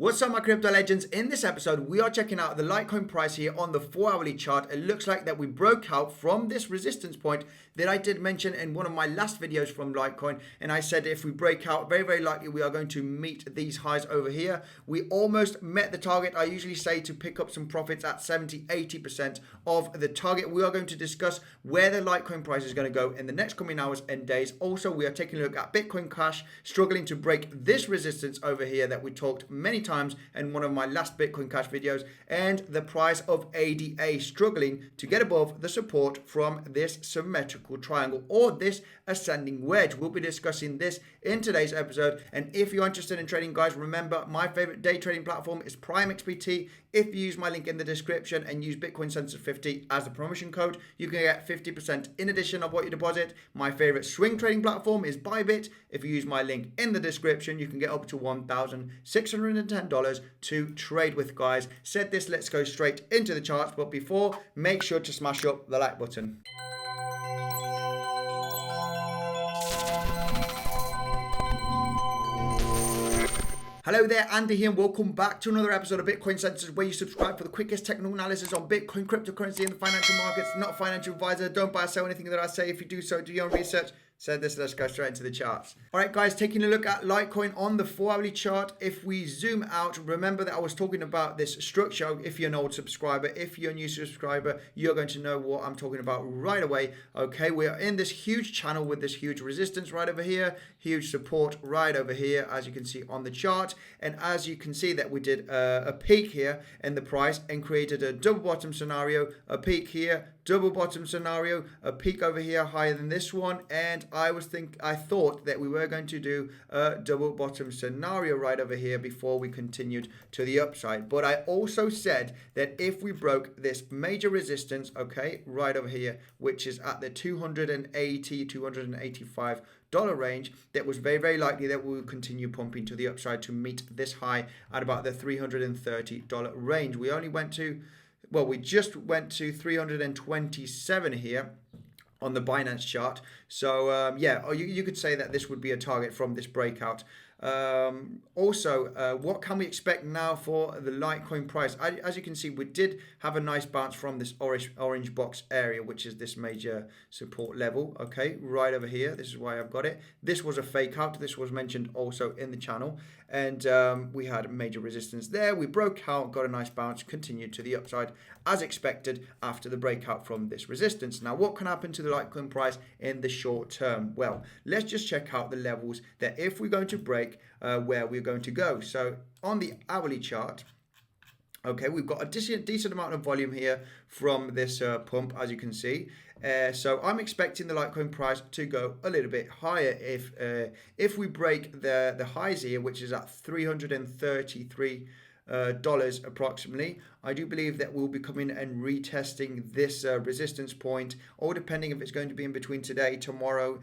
What's up, my crypto legends? In this episode, we are checking out the Litecoin price here on the 4-hourly chart. It looks like that we broke out from this resistance point that I did mention in one of my last videos from Litecoin. And I said if we break out, very likely we are going to meet these highs over here. We almost met the target. I usually say to pick up some profits at 70-80% of the target. We are going to discuss where the Litecoin price is going to go in the next coming hours and days. Also, we are taking a look at Bitcoin Cash struggling to break this resistance over here that we talked many times in one of my last Bitcoin Cash videos, and the price of ADA struggling to get above the support from this symmetrical triangle or this ascending wedge. We'll be discussing this in today's episode. And if you're interested in trading, guys, remember my favorite day trading platform is PrimeXbt. If you use my link in the description and use Bitcoinsensus 50 as the promotion code, you can get 50% in addition of what you deposit. My favorite swing trading platform is Bybit. If you use my link in the description, you can get up to $1,610 to trade with, guys. Said this, let's go straight into the charts. But before, make sure to smash up the like button. Hello there, Andy here, and welcome back to another episode of Bitcoinsensus, where you subscribe for the quickest technical analysis on Bitcoin, cryptocurrency, and the financial markets. Not a financial advisor. Don't buy or sell anything that I say. If you do so, do your own research. Said this, let's go straight into the charts. All right, guys, taking a look at Litecoin on the 4-hourly chart. If we zoom out, remember that I was talking about this structure. If you're an old subscriber, if you're a new subscriber, you're going to know what I'm talking about right away. Okay, we are in this huge channel with this huge resistance right over here, huge support right over here, as you can see on the chart. And as you can see that we did a peak here in the price and created a double bottom scenario, a peak here, double bottom scenario, a peak over here higher than this one, and I thought that we were going to do a double bottom scenario right over here before we continued to the upside. But I also said that if we broke this major resistance, okay, right over here, which is at the $285 range, that was very likely that we will continue pumping to the upside to meet this high at about the $330 range. We just went to 327 here on the Binance chart. So you could say that this would be a target from this breakout. What can we expect now for the Litecoin price? As you can see, we did have a nice bounce from this orange box area, which is this major support level, okay, right over here. This is why I've got it. This was a fake out. This was mentioned also in the channel, and we had major resistance there. We broke out, got a nice bounce, continued to the upside as expected after the breakout from this resistance. Now, what can happen to the Litecoin price in the short term? Well, let's just check out the levels that if we're going to break, where we're going to go. So on the hourly chart, okay, we've got a decent amount of volume here from this pump, as you can see. So I'm expecting the Litecoin price to go a little bit higher if we break the highs here, which is at $333 approximately. I do believe that we'll be coming and retesting this resistance point, or depending if it's going to be in between today, tomorrow,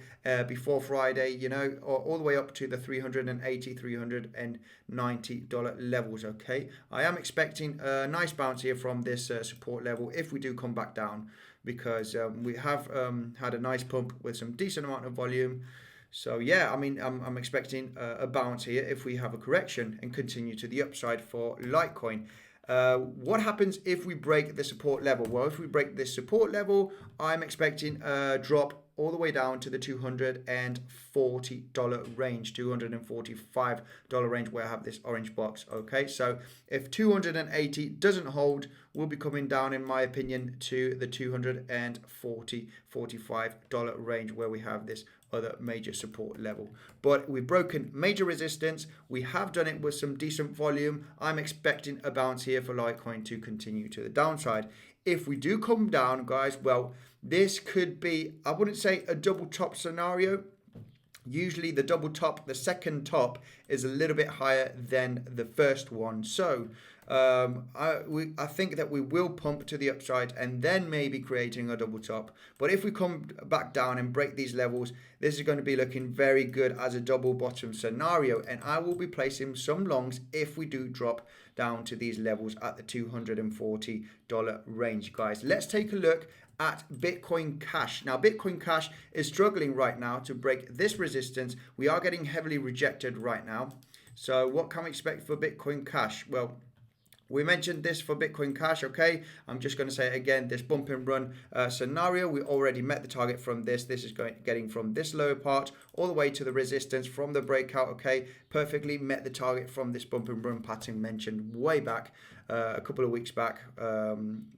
before Friday, you know, or all the way up to the $380-$390 levels. Okay, I am expecting a nice bounce here from this support level if we do come back down, because we have had a nice pump with some decent amount of volume. So yeah, I mean, I'm expecting a bounce here if we have a correction and continue to the upside for Litecoin. What happens if we break the support level? Well, if we break this support level, I'm expecting a drop all the way down to the $240 range, $245 range, where I have this orange box. Okay, so if 280 doesn't hold, we'll be coming down, in my opinion, to the $245 range, where we have this other major support level. But we've broken major resistance. We have done it with some decent volume. I'm expecting a bounce here for Litecoin to continue to the downside. If we do come down, guys, well, this could be, I wouldn't say a double top scenario. Usually the double top, the second top, is a little bit higher than the first one. So I think that we will pump to the upside and then maybe creating a double top. But if we come back down and break these levels, this is going to be looking very good as a double bottom scenario. And I will be placing some longs if we do drop down to these levels at the $240 range, guys. Let's take a look at Bitcoin Cash. Now, Bitcoin Cash is struggling right now to break this resistance. We are getting heavily rejected right now. So what can we expect for Bitcoin Cash? Well, we mentioned this for Bitcoin Cash, okay? I'm just going to say it again, this bump and run scenario, we already met the target from this. This is getting from this lower part all the way to the resistance from the breakout, okay? Perfectly met the target from this bump and run pattern mentioned way back, a couple of weeks back,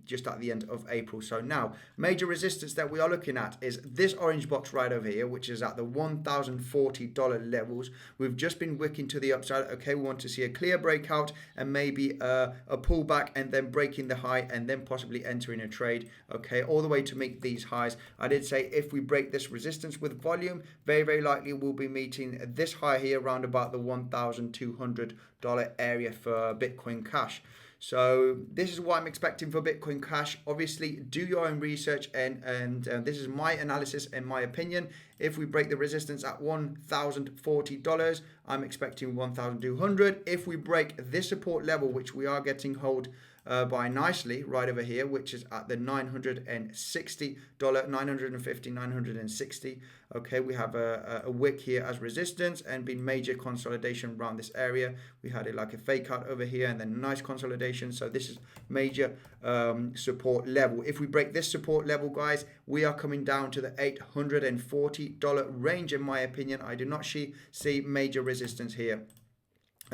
just at the end of April. So now, major resistance that we are looking at is this orange box right over here, which is at the $1,040 levels. We've just been wicking to the upside, okay? We want to see a clear breakout and maybe a pullback and then breaking the high and then possibly entering a trade, okay, all the way to make these highs. I did say if we break this resistance with volume, very likely we'll be meeting this high here around about the $1,200 area for Bitcoin Cash. So this is what I'm expecting for Bitcoin Cash. Obviously, do your own research, and this is my analysis and my opinion. If we break the resistance at $1,040, I'm expecting 1,200. If we break this support level, which we are getting hold by nicely right over here, which is at the $960, 950, 960. Okay, we have a wick here as resistance and been major consolidation around this area. We had it like a fake out over here and then nice consolidation. So this is major support level. If we break this support level, guys, we are coming down to the $840 range. In my opinion, I do not see major resistance here.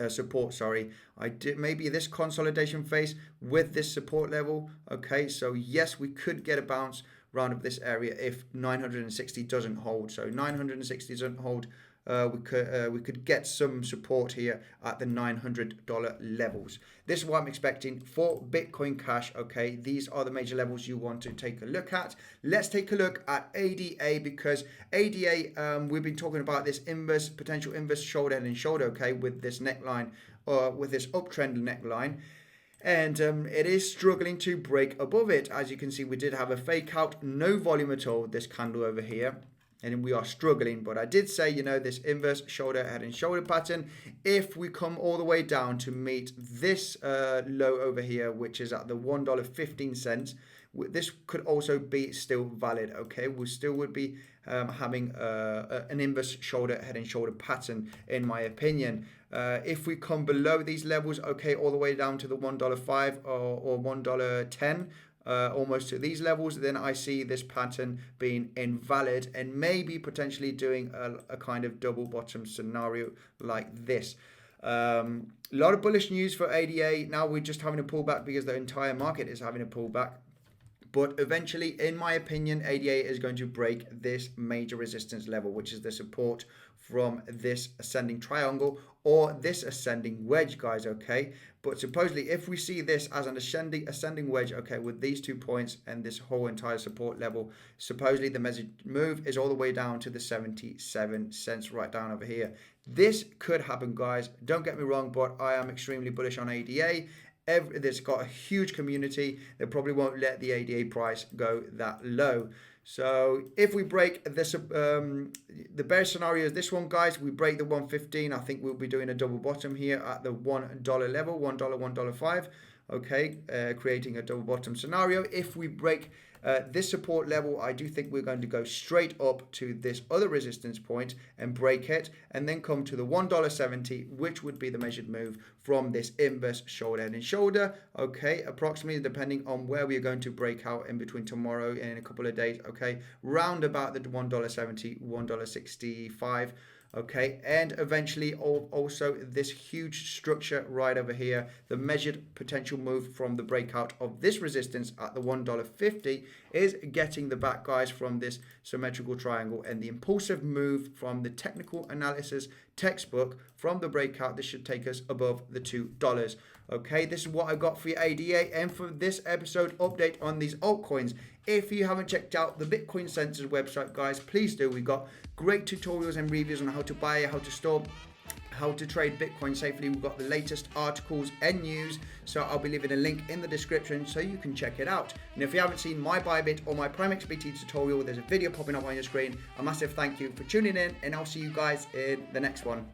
Support, sorry. I did maybe this consolidation phase with this support level. Okay, so yes, we could get a bounce round of this area if 960 doesn't hold. So 960 doesn't hold, we could get some support here at the $900 levels. This is what I'm expecting for Bitcoin Cash. Okay, these are the major levels you want to take a look at. Let's take a look at ADA, because ADA, we've been talking about this potential inverse shoulder head and shoulder, okay, with this neckline, with this uptrend neckline. And it is struggling to break above it. As you can see, we did have a fake out, no volume at all, this candle over here. And we are struggling, but I did say, you know, this inverse shoulder head and shoulder pattern, if we come all the way down to meet this low over here, which is at the $1.15, this could also be still valid. Okay, we still would be having an inverse shoulder head and shoulder pattern, in my opinion. If we come below these levels, okay, all the way down to the $1.05 or $1.10, almost to these levels, then I see this pattern being invalid and maybe potentially doing a kind of double bottom scenario like this. A lot of bullish news for ADA. Now we're just having a pullback because the entire market is having a pullback. But eventually, in my opinion, ADA is going to break this major resistance level, which is the support from this ascending triangle or this ascending wedge, guys, okay? But supposedly, if we see this as an ascending wedge, okay, with these 2 points and this whole entire support level, supposedly the measured move is all the way down to the 77 cents right down over here. This could happen, guys. Don't get me wrong, but I am extremely bullish on ADA. It's got a huge community. They probably won't let the ADA price go that low. So if we break this, the bearish scenario is this one, guys. We break the 115. I think we'll be doing a double bottom here at the $1 level, $1, $1.05. Okay, creating a double bottom scenario. If we break this support level, I do think we're going to go straight up to this other resistance point and break it, and then come to the $1.70, which would be the measured move from this inverse shoulder head and shoulder. Okay, approximately, depending on where we are going to break out in between tomorrow and in a couple of days. Okay, round about the $1.70, $1.65. Okay, and eventually also this huge structure right over here, the measured potential move from the breakout of this resistance at the $1.50 is getting the back, guys, from this symmetrical triangle, and the impulsive move from the technical analysis textbook from the breakout, this should take us above the $2. Okay, this is what I got for your ADA and for this episode update on these altcoins. If you haven't checked out the Bitcoinsensus website, guys, please do. We got great tutorials and reviews on how to buy, how to store, how to trade Bitcoin safely. We've got the latest articles and news, so I'll be leaving a link in the description so you can check it out. And if you haven't seen my Bybit or my PrimeXbt tutorial, there's a video popping up on your screen. A massive thank you for tuning in, and I'll see you guys in the next one.